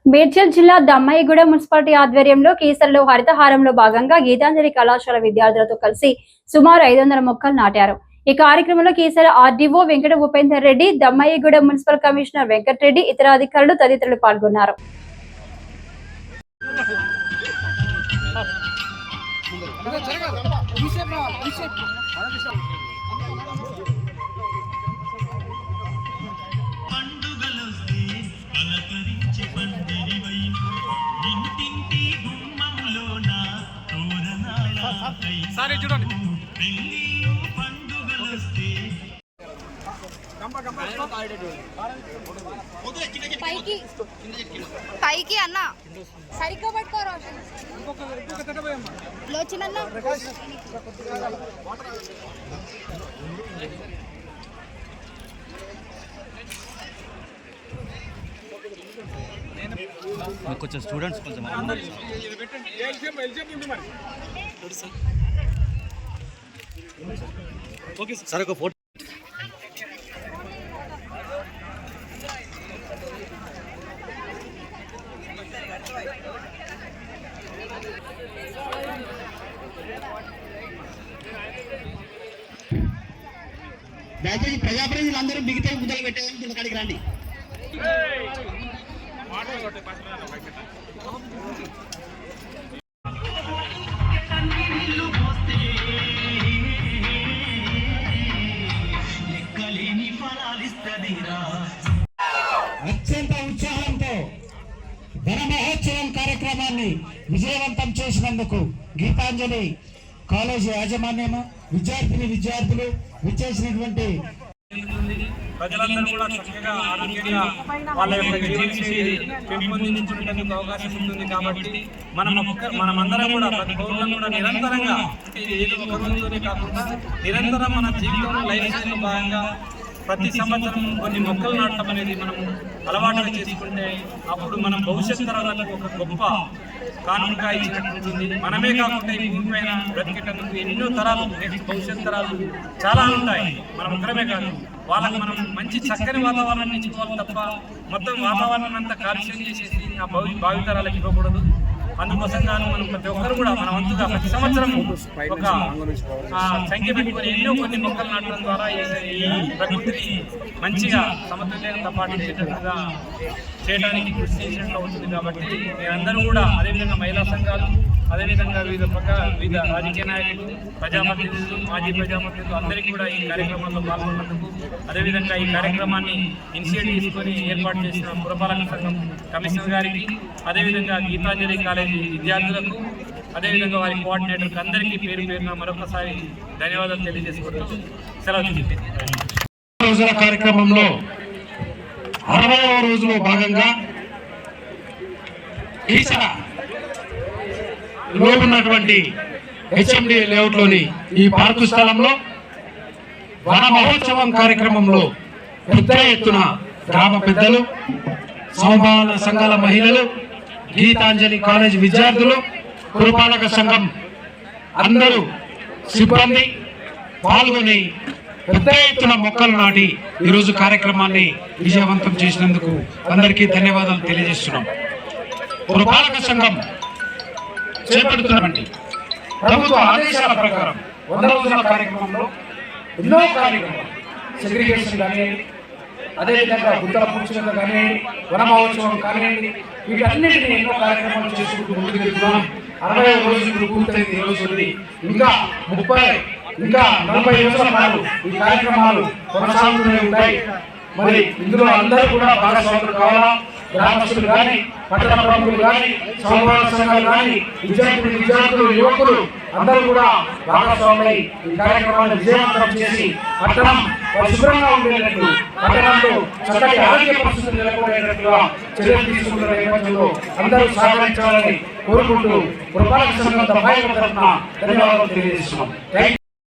మేడ్చల్ జిల్లా దమ్మాయిగూడ మున్సిపాలిటీ ఆధ్వర్యంలో కీసరలో హరితహారంలో భాగంగా గీతాంజలి కళాశాల విద్యార్థులతో కలిసి సుమారు 500 మొక్కలు నాటారు. ఈ కార్యక్రమంలో Keesara RDO Venkata Upender Reddy, Dammaiguda municipal commissioner Venkatareddy, ఇతర అధికారులు తదితరులు పాల్గొన్నారు. సారీ చూడండి పైకి అన్న సరిగ్గా పట్టుకోరా లోచినన్న కొంచెం స్టూడెంట్స్ కొంచెం ఓకే సార్ ఒక ఫోటో దయచేసి ప్రజాప్రతినిధులందరూ మిగతా ముద్దలు పెట్టేదని కింద కాడికి రండి. అత్యంత ఉత్సాహంతో వన మహోత్సవం కార్యక్రమాన్ని విజయవంతం చేసినందుకు గీతాంజలి కాలేజీ యాజమాన్యము, విద్యార్థులు విచ్చేసినటువంటి ప్రజలందరూ కూడా చక్కగా ఆరోగ్యంగా వాళ్ళ యొక్క జీవనశైలి పెంపొందించుకోవడానికి అవకాశం ఉంటుంది. కాబట్టి మనమందరం కూడా ప్రతి పౌరులం కూడా నిరంతరంగా ఏదో ఒక రోజులోనే కాకుండా నిరంతరం మన జీవితంలో లైఫ్ స్టైల్లో భాగంగా ప్రతి సంవత్సరం కొన్ని మొక్కలు నాటడం అనేది మనం అలవాటుగా చేసుకుంటే అప్పుడు మనం భవిష్యత్ తరాలకు ఒక గొప్ప కానుకగా ఇచ్చినట్టుంటుంది. మనమే కాకుండా ఈ భూమి పైన బ్రతికేటందుకు ఎన్నో తరాలు, నెక్స్ట్ భవిష్యత్ తరాలు చాలా ఉంటాయి. మనం ఒక్కరమే కాదు, వాళ్ళకి మనం మంచి చక్కని వాతావరణాన్ని ఇచ్చుకోవాలి తప్ప మొత్తం వాతావరణం అంతా కాలుష్యం చేసేసి ఆ భావితరాలకు ఇవ్వకూడదు. అందుకోసం గాను మనం ప్రతి ఒక్కరు కూడా మన వంతుగా ప్రతి సంవత్సరం ఒక సంఖ్య పెట్టుకొని ఎన్నో కొన్ని మొక్కలు నాటడం ద్వారా ఈ ప్రకృతిని మంచిగా సమతుల్యంగా పాటించేటట్టుగా చేయడానికి కృషి చేసినట్లు అవుతుంది. కాబట్టి మీరందరూ కూడా అదేవిధంగా మహిళా సంఘాలు, అదేవిధంగా వివిధ రాజకీయ నాయకులు, ప్రజాప్రతినిధులు, మాజీ ప్రజాప్రతినిధులు అందరికీ కూడా ఈ కార్యక్రమంలో పాల్గొన్నందుకు, అదేవిధంగా ఈ కార్యక్రమాన్ని ఇనిషియేటివ్ తీసుకొని ఏర్పాటు చేసిన పురపాలక సంఘం కమిషనర్ గారికి, అదేవిధంగా గీతాంజలి కాలేజీ విద్యార్థులకు, అదేవిధంగా వారి కోఆర్డినేటర్కి అందరికీ పేరు పేరున మరొకసారి ధన్యవాదాలు తెలియజేసుకుంటూ సెలవు రోజుల కార్యక్రమంలో 60వ రోజులో భాగంగా ఈసాలో ఉన్నటువంటి హెచ్ఎండి లేఅవుట్లోని ఈ పార్కు స్థలంలో వన మహోత్సవం కార్యక్రమంలో పెద్ద ఎత్తున గ్రామ పెద్దలు, సమభావన సంఘాల మహిళలు, గీతాంజలి కాలేజ్ విద్యార్థులు, పురపాలక సంఘం అందరూ సిబ్బంది పాల్గొని పెద్ద ఎత్తున మొక్కలు నాటి ఈరోజు కార్యక్రమాన్ని విజయవంతం చేసినందుకు అందరికీ ధన్యవాదాలు తెలియజేస్తున్నాం. పురపాలక సంఘం చేపడుతున్నటువంటి ప్రభుత్వ ఆదేశాల ప్రకారం 100 రోజుల కార్యక్రమంలో ఎన్నో కార్యక్రమాలు, సెగ్రిగేషన్ కానివ్వండి, అదేవిధంగా బుద్ధల పూర్చక కానివ్వండి, వన మహోత్సవం కానివ్వండి, వీటన్నిటినీ ఎన్నో కార్యక్రమాలు చేసుకుంటూ ముందుకు వెళ్తున్నాం. 60 రోజులు పూర్తయింది. ఈ రోజు ఇంకా 40 రోజుల పాటు ఈ కార్యక్రమాలు కొనసాగుతూనే ఉంటాయి. మరి ఇందులో అందరూ కూడా భాగస్వాములు కావాలా. గ్రామస్తులు కానీ, పట్టణ ప్రముఖులు కానీ, సమూహాల సంఘాలు కానీ, విద్యార్థులు, యువకులు అందరూ కూడా భాగస్వాములై ఈ కార్యక్రమాన్ని విజయవంతం చేసి పట్టణం పరిశుభ్రంగా ఉండేటట్టు, పట్టణంలో చక్కటి ఆరోగ్య పరిస్థితులు నెలకొనేటట్టుగా చర్యలు తీసుకుంటున్న నేపథ్యంలో అందరూ సహకరించాలని కోరుకుంటూ పురపాలక సంఘం తరఫున ధన్యవాదాలు తెలియజేస్తున్నాం.